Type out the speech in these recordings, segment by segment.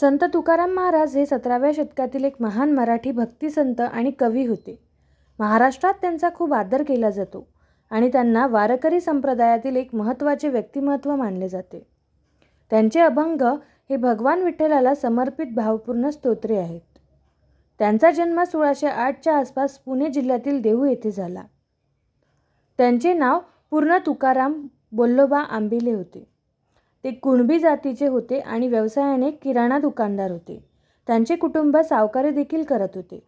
संत तुकाराम महाराज हे 17व्या शतकातील एक महान मराठी भक्तिसंत आणि कवी होते. महाराष्ट्रात त्यांचा खूप आदर केला जातो आणि त्यांना वारकरी संप्रदायातील एक महत्त्वाचे व्यक्तिमत्व मानले जाते. त्यांचे अभंग हे भगवान विठ्ठलाला समर्पित भावपूर्ण स्तोत्रे आहेत. त्यांचा जन्म 1608च्या आसपास पुणे जिल्ह्यातील देहू येथे झाला. त्यांचे नाव पूर्ण तुकाराम बोल्लोबा आंबिले होते. ते कुणबी जातीचे होते आणि व्यवसायाने किराणा दुकानदार होते. त्यांचे कुटुंब सावकारी देखील करत होते.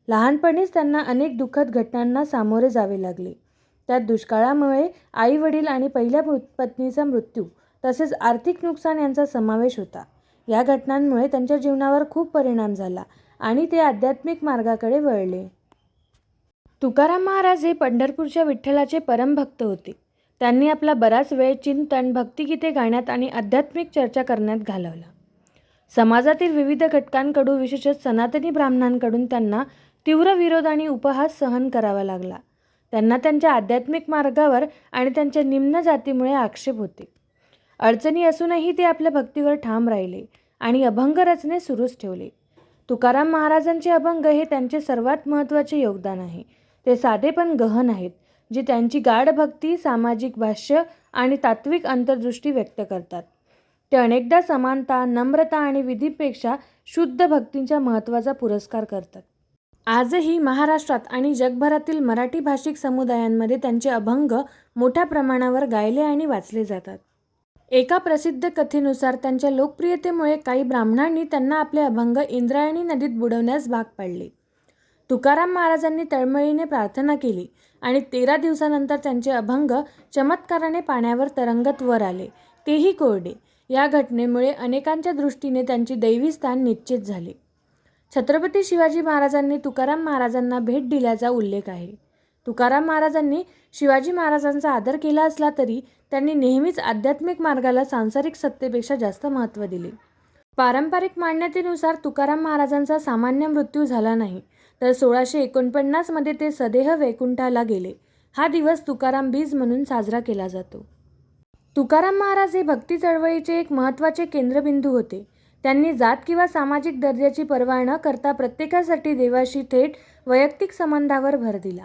लहानपणीच त्यांना अनेक दुःखद घटनांना सामोरे जावे लागले. त्यात दुष्काळामुळे आई वडील आणि पहिल्या पत्नीचा मृत्यू तसेच आर्थिक नुकसान यांचा समावेश होता. या घटनांमुळे त्यांच्या जीवनावर खूप परिणाम झाला आणि ते आध्यात्मिक मार्गाकडे वळले. तुकाराम महाराज हे पंढरपूरच्या विठ्ठलाचे परमभक्त होते. त्यांनी आपला बराच वेळ चिंतन, भक्तिगीते गाण्यात आणि आध्यात्मिक चर्चा करण्यात घालवला. समाजातील विविध घटकांकडून, विशेषतः सनातनी ब्राह्मणांकडून त्यांना तीव्र विरोध आणि उपहास सहन करावा लागला. त्यांना त्यांच्या आध्यात्मिक मार्गावर आणि त्यांच्या निम्न जातीमुळे आक्षेप होते. अडचणी असूनही ते आपल्या भक्तीवर ठाम राहिले आणि अभंग रचने सुरूच ठेवले. तुकाराम महाराजांचे अभंग हे त्यांचे सर्वात महत्त्वाचे योगदान आहे. ते साधे पण गहन आहेत, जे त्यांची गाढ भक्ती, सामाजिक भाष्य आणि तात्विक अंतर्दृष्टी व्यक्त करतात. ते अनेकदा समानता, नम्रता आणि विधीपेक्षा शुद्ध भक्तीच्या महत्त्वाचा पुरस्कार करतात. आजही महाराष्ट्रात आणि जगभरातील मराठी भाषिक समुदायांमध्ये त्यांचे अभंग मोठ्या प्रमाणावर गायले आणि वाचले जातात. एका प्रसिद्ध कथेनुसार त्यांच्या लोकप्रियतेमुळे काही ब्राह्मणांनी त्यांना आपले अभंग इंद्रायणी नदीत बुडवण्यास भाग पाडले. तुकाराम महाराजांनी तळमळीने प्रार्थना केली आणि 13 दिवसानंतर त्यांचे अभंग चमत्काराने पाण्यावर तरंगत वर आले, तेही कोरडे. या घटनेमुळे अनेकांच्या दृष्टीने त्यांची दैवी स्थान निश्चित झाले. छत्रपती शिवाजी महाराजांनी तुकाराम महाराजांना भेट दिल्याचा उल्लेख आहे. तुकाराम महाराजांनी शिवाजी महाराजांचा आदर केला असला तरी त्यांनी नेहमीच आध्यात्मिक मार्गाला सांसारिक सत्तेपेक्षा जास्त महत्त्व दिले. पारंपरिक मान्यतेनुसार तुकाराम महाराजांचा सामान्य मृत्यू झाला नाही, तर 1649 मध्ये ते सदेह वैकुंठाला गेले. हा दिवस तुकाराम बीज म्हणून साजरा केला जातो. तुकाराम महाराज हे भक्ती चळवळीचे एक महत्त्वाचे केंद्रबिंदू होते. त्यांनी जात किंवा सामाजिक दर्जाची पर्वा न करता प्रत्येकासाठी देवाशी थेट वैयक्तिक संबंधावर भर दिला.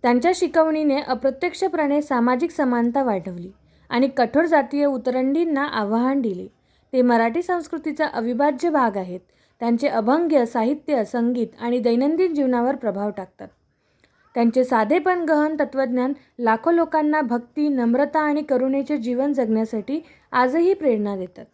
त्यांच्या शिकवणीने अप्रत्यक्षपणे सामाजिक समानता वाढवली आणि कठोर जातीय उतरंडींना आव्हान दिले. ते मराठी संस्कृतीचा अविभाज्य भाग आहेत. त्यांचे अभंग, साहित्य, संगीत आणि दैनंदिन जीवनावर प्रभाव टाकतात. त्यांचे साधे पण गहन तत्त्वज्ञान लाखो लोकांना भक्ती, नम्रता आणि करुणेचे जीवन जगण्यासाठी आजही प्रेरणा देतात.